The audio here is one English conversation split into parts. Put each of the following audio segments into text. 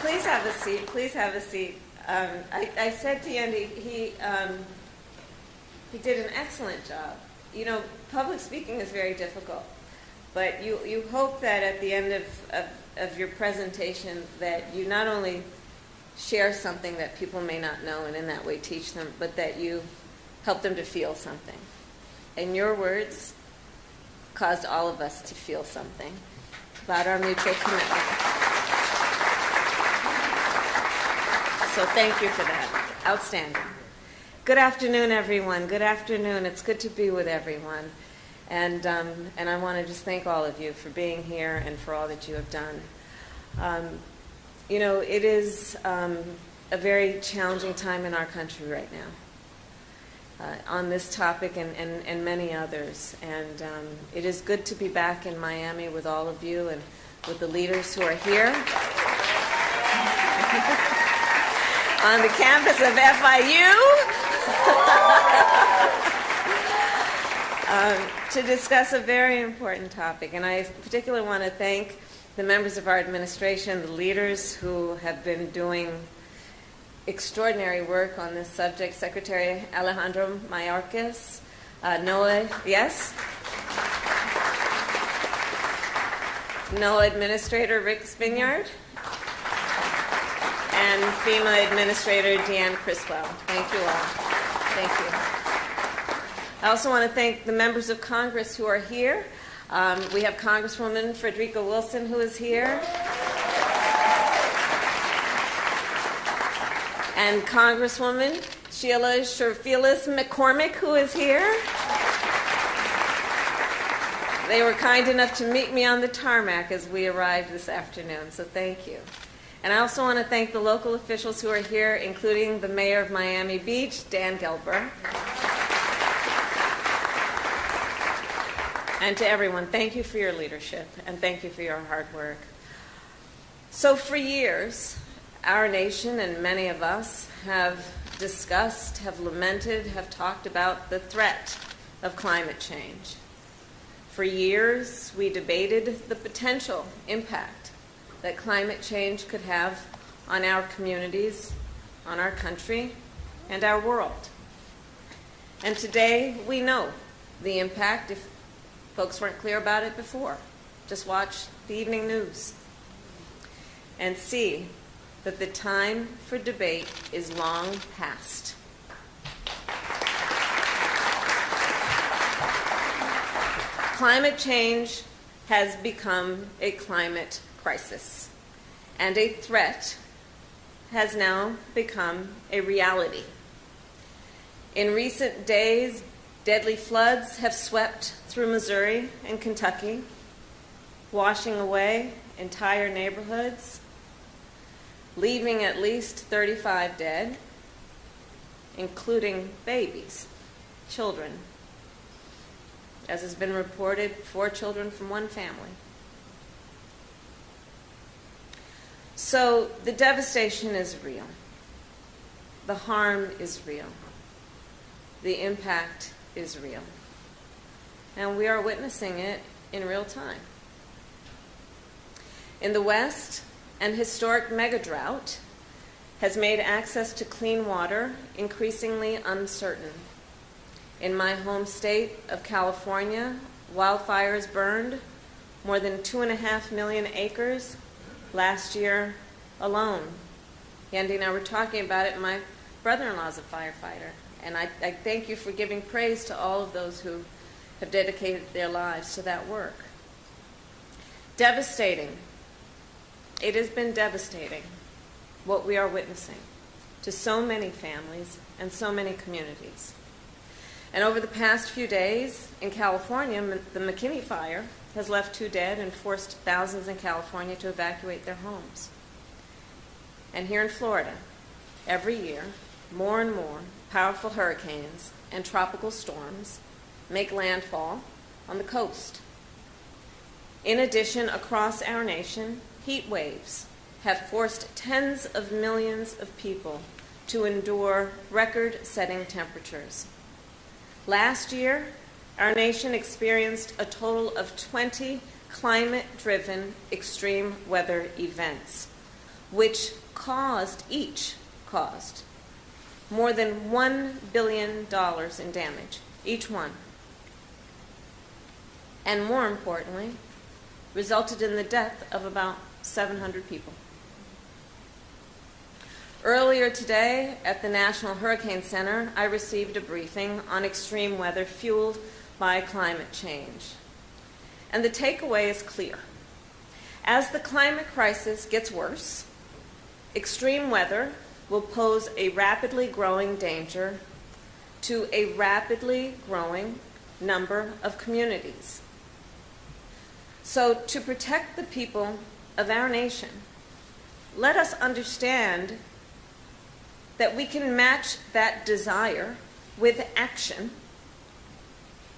Please have a seat. Please have a seat. I said to Andy, he did an excellent job. You know, public speaking is very difficult, but you hope that at the end of your presentation that you not only share something that people may not know and in that way teach them, but that you help them to feel something. And your words caused all of us to feel something about our mutual commitment. So thank you for that. Outstanding. Good afternoon, everyone. Good afternoon. It's good to be with everyone. And I want to just thank all of you for being here and for all that you have done. You know, it is a very challenging time in our country right now on this topic and many others. And it is good to be back in Miami with all of you and with the leaders who are here on the campus of FIU to discuss a very important topic. And I particularly want to thank the members of our administration, the leaders who have been doing extraordinary work on this subject. Secretary Alejandro Mayorkas, NOAA, yes? NOAA Administrator Rick Spinyard, and FEMA Administrator Deanne Criswell. Thank you all. Thank you. I also want to thank the members of Congress who are here. We have Congresswoman Frederica Wilson, who is here, and Congresswoman Sheila Sherfilis McCormick, who is here. They were kind enough to meet me on the tarmac as we arrived this afternoon, so thank you. And I also want to thank the local officials who are here, including the Mayor of Miami Beach, Dan Gelber. And to everyone, thank you for your leadership and thank you for your hard work. So for years, our nation and many of us have discussed, have lamented, have talked about the threat of climate change. For years, we debated the potential impact that climate change could have on our communities, on our country, and our world. And today, we know the impact. If folks weren't clear about it before, just watch the evening news and see that the time for debate is long past. Climate change has become a climate crisis, and a threat has now become a reality. In recent days, deadly floods have swept through Missouri and Kentucky, washing away entire neighborhoods, leaving at least 35 dead, including babies, children. As has been reported, 4 children from one family. So the devastation is real. The harm is real. The impact is real. And we are witnessing it in real time. In the West, an historic mega drought has made access to clean water increasingly uncertain. In my home state of California, wildfires burned more than 2.5 million acres last year alone. Andy and I were talking about it. My brother-in-law's a firefighter, and I thank you for giving praise to all of those who have dedicated their lives to that work. Devastating. It has been devastating what we are witnessing to so many families and so many communities. And over the past few days in California, the McKinney fire has left 2 dead and forced thousands in California to evacuate their homes. And here in Florida, every year, more and more powerful hurricanes and tropical storms make landfall on the coast. In addition, across our nation, heat waves have forced tens of millions of people to endure record-setting temperatures. Last year, our nation experienced a total of 20 climate-driven extreme weather events, which each caused more than $1 billion in damage, each one. And more importantly, resulted in the death of about 700 people. Earlier today at the National Hurricane Center, I received a briefing on extreme weather fueled by climate change. And the takeaway is clear. As the climate crisis gets worse, extreme weather will pose a rapidly growing danger to a rapidly growing number of communities. So to protect the people of our nation, let us understand that we can match that desire with action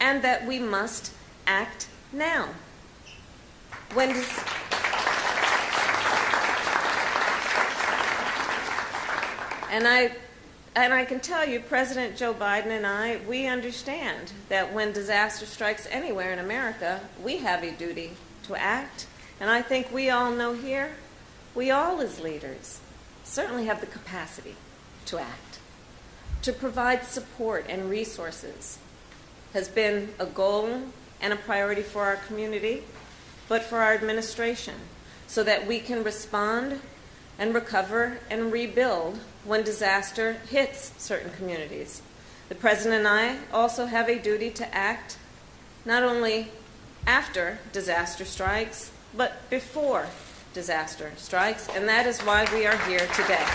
and that we must act now. And I can tell you, President Joe Biden and I, we understand that when disaster strikes anywhere in America, we have a duty to act. And I think we all know here, we all as leaders certainly have the capacity to act. To provide support and resources has been a goal and a priority for our community, but for our administration, so that we can respond and recover and rebuild when disaster hits certain communities. The President and I also have a duty to act not only after disaster strikes, but before disaster strikes, and that is why we are here today.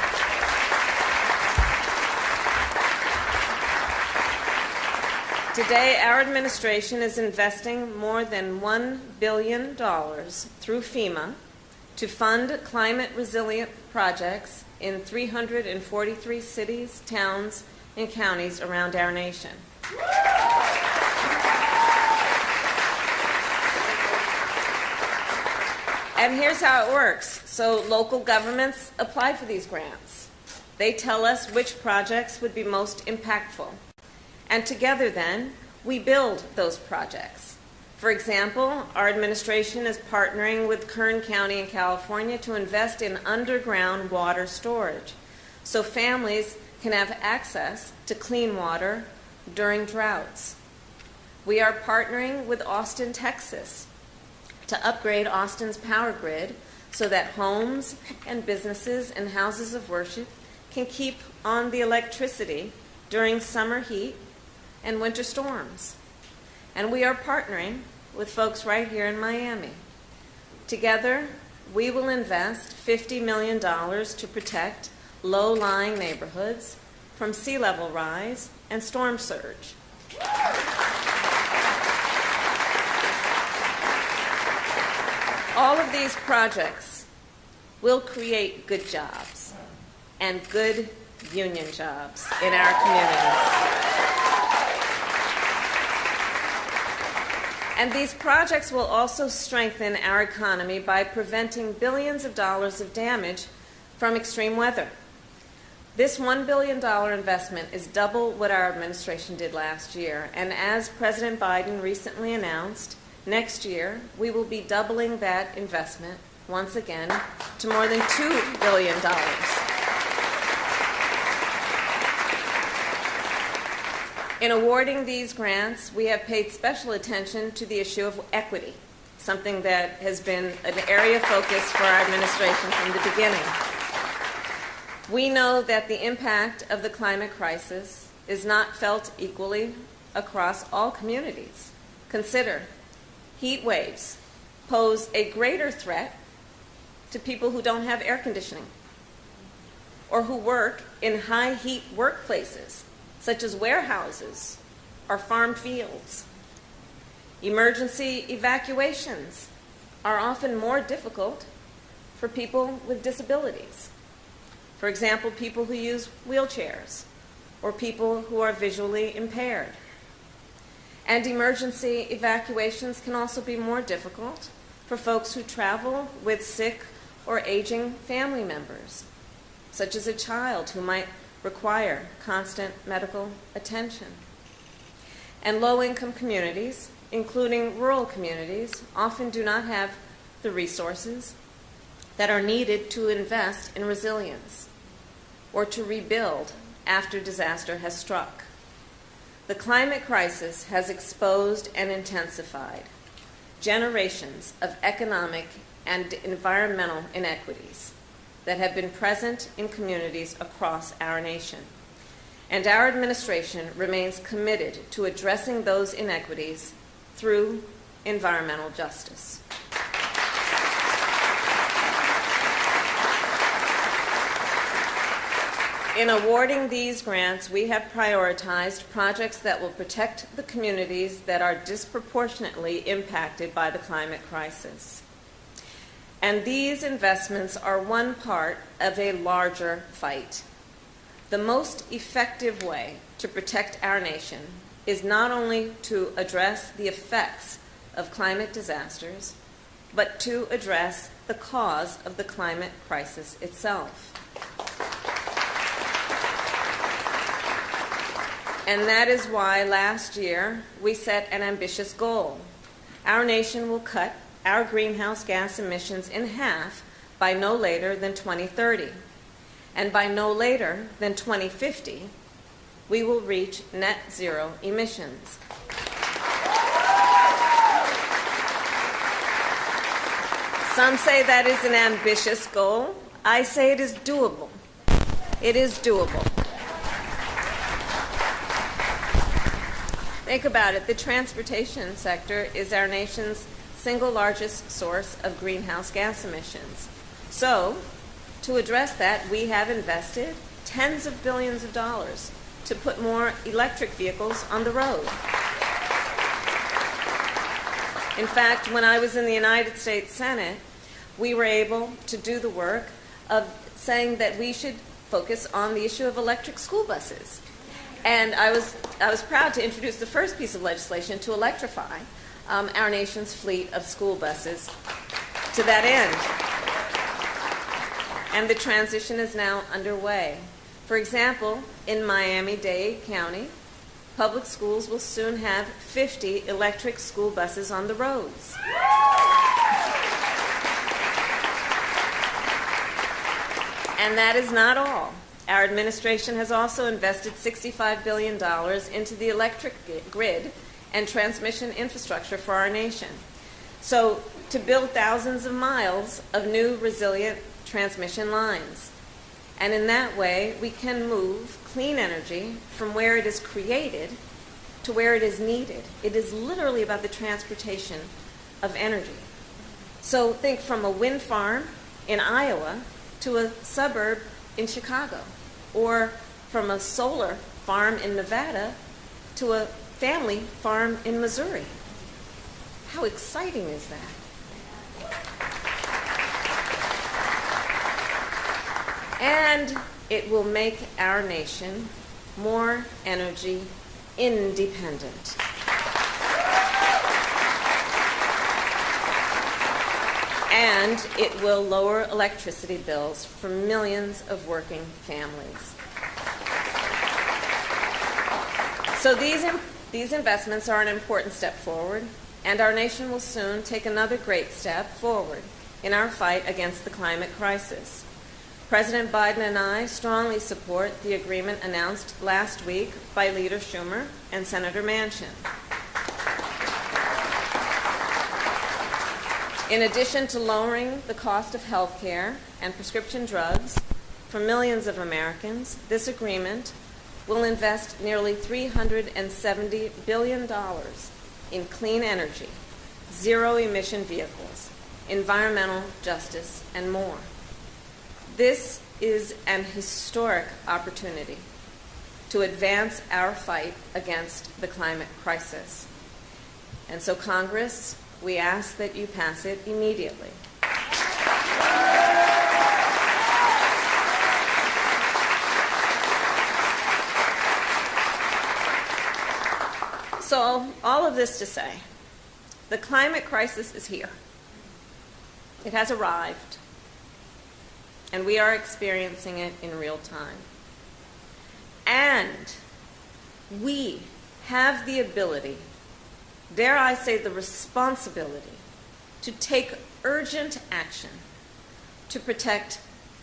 Today, our administration is investing more than $1 billion through FEMA to fund climate-resilient projects in 343 cities, towns, and counties around our nation. And here's how it works. So local governments apply for these grants. They tell us which projects would be most impactful. And together then, we build those projects. For example, our administration is partnering with Kern County in California to invest in underground water storage so families can have access to clean water during droughts. We are partnering with Austin, Texas to upgrade Austin's power grid so that homes and businesses and houses of worship can keep on the electricity during summer heat and winter storms. And we are partnering with folks right here in Miami. Together, we will invest $50 million to protect low-lying neighborhoods from sea level rise and storm surge. All of these projects will create good jobs and good union jobs in our communities. And these projects will also strengthen our economy by preventing billions of dollars of damage from extreme weather. This $1 billion investment is double what our administration did last year. And as President Biden recently announced, next year we will be doubling that investment once again to more than $2 billion. In awarding these grants, we have paid special attention to the issue of equity, something that has been an area of focus for our administration from the beginning. We know that the impact of the climate crisis is not felt equally across all communities. Consider, heat waves pose a greater threat to people who don't have air conditioning or who work in high heat workplaces, such as warehouses or farm fields. Emergency evacuations are often more difficult for people with disabilities. For example, people who use wheelchairs or people who are visually impaired. And emergency evacuations can also be more difficult for folks who travel with sick or aging family members, such as a child who might require constant medical attention. And low-income communities, including rural communities, often do not have the resources that are needed to invest in resilience or to rebuild after disaster has struck. The climate crisis has exposed and intensified generations of economic and environmental inequities that have been present in communities across our nation. And our administration remains committed to addressing those inequities through environmental justice. In awarding these grants, we have prioritized projects that will protect the communities that are disproportionately impacted by the climate crisis. And these investments are one part of a larger fight. The most effective way to protect our nation is not only to address the effects of climate disasters, but to address the cause of the climate crisis itself. And that is why last year we set an ambitious goal. Our nation will cut our greenhouse gas emissions in half by no later than 2030. And by no later than 2050, we will reach net zero emissions. Some say that is an ambitious goal. I say it is doable. It is doable. Think about it. The transportation sector is our nation's single largest source of greenhouse gas emissions. So, to address that, we have invested tens of billions of dollars to put more electric vehicles on the road. In fact, when I was in the United States Senate, we were able to do the work of saying that we should focus on the issue of electric school buses. And I was proud to introduce the first piece of legislation to electrify our nation's fleet of school buses to that end. And the transition is now underway. For example, in Miami-Dade County, public schools will soon have 50 electric school buses on the roads. And that is not all. Our administration has also invested $65 billion into the electric grid and transmission infrastructure for our nation. So, to build thousands of miles of new resilient transmission lines. And in that way, we can move clean energy from where it is created to where it is needed. It is literally about the transportation of energy. So think from a wind farm in Iowa to a suburb in Chicago, or from a solar farm in Nevada to a family farm in Missouri. How exciting is that? And it will make our nation more energy independent. And it will lower electricity bills for millions of working families. So these investments are an important step forward, and our nation will soon take another great step forward in our fight against the climate crisis. President Biden and I strongly support the agreement announced last week by Leader Schumer and Senator Manchin. In addition to lowering the cost of health care and prescription drugs for millions of Americans, this agreement will invest nearly $370 billion in clean energy, zero-emission vehicles, environmental justice, and more. This is an historic opportunity to advance our fight against the climate crisis. And so, Congress, we ask that you pass it immediately. So, all of this to say, the climate crisis is here. It has arrived, and we are experiencing it in real time. And we have the ability, dare I say the responsibility, to take urgent action to protect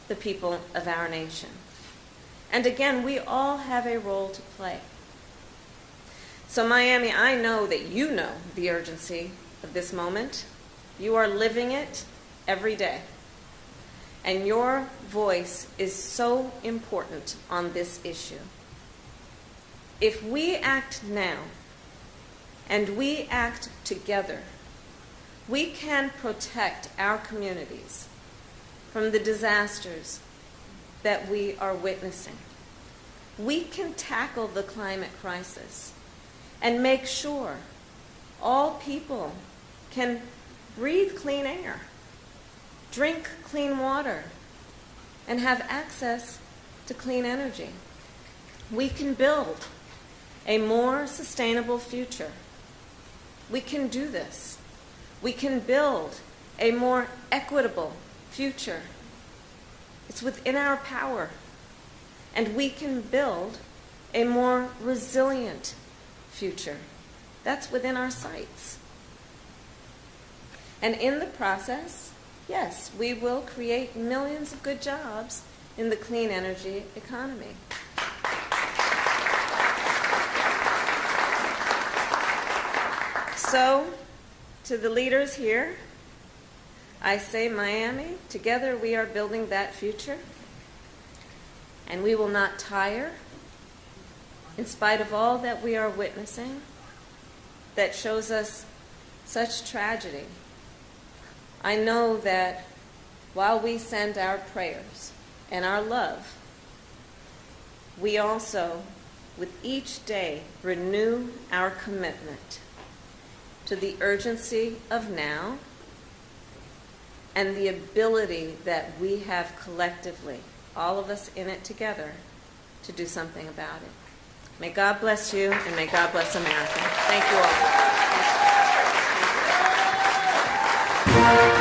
the people of our nation. And again, we all have a role to play. So Miami, I know that you know the urgency of this moment. You are living it every day. And your voice is so important on this issue. If we act now, and we act together, we can protect our communities from the disasters that we are witnessing. We can tackle the climate crisis and make sure all people can breathe clean air, drink clean water, and have access to clean energy. We can build a more sustainable future. We can do this. We can build a more equitable future. It's within our power. And we can build a more resilient future. That's within our sights. And in the process, yes, we will create millions of good jobs in the clean energy economy. So, to the leaders here, I say, Miami, together we are building that future, and we will not tire in spite of all that we are witnessing that shows us such tragedy. I know that while we send our prayers and our love, we also, with each day, renew our commitment to the urgency of now and the ability that we have collectively, all of us in it together, to do something about it. May God bless you, and may God bless America. Thank you all.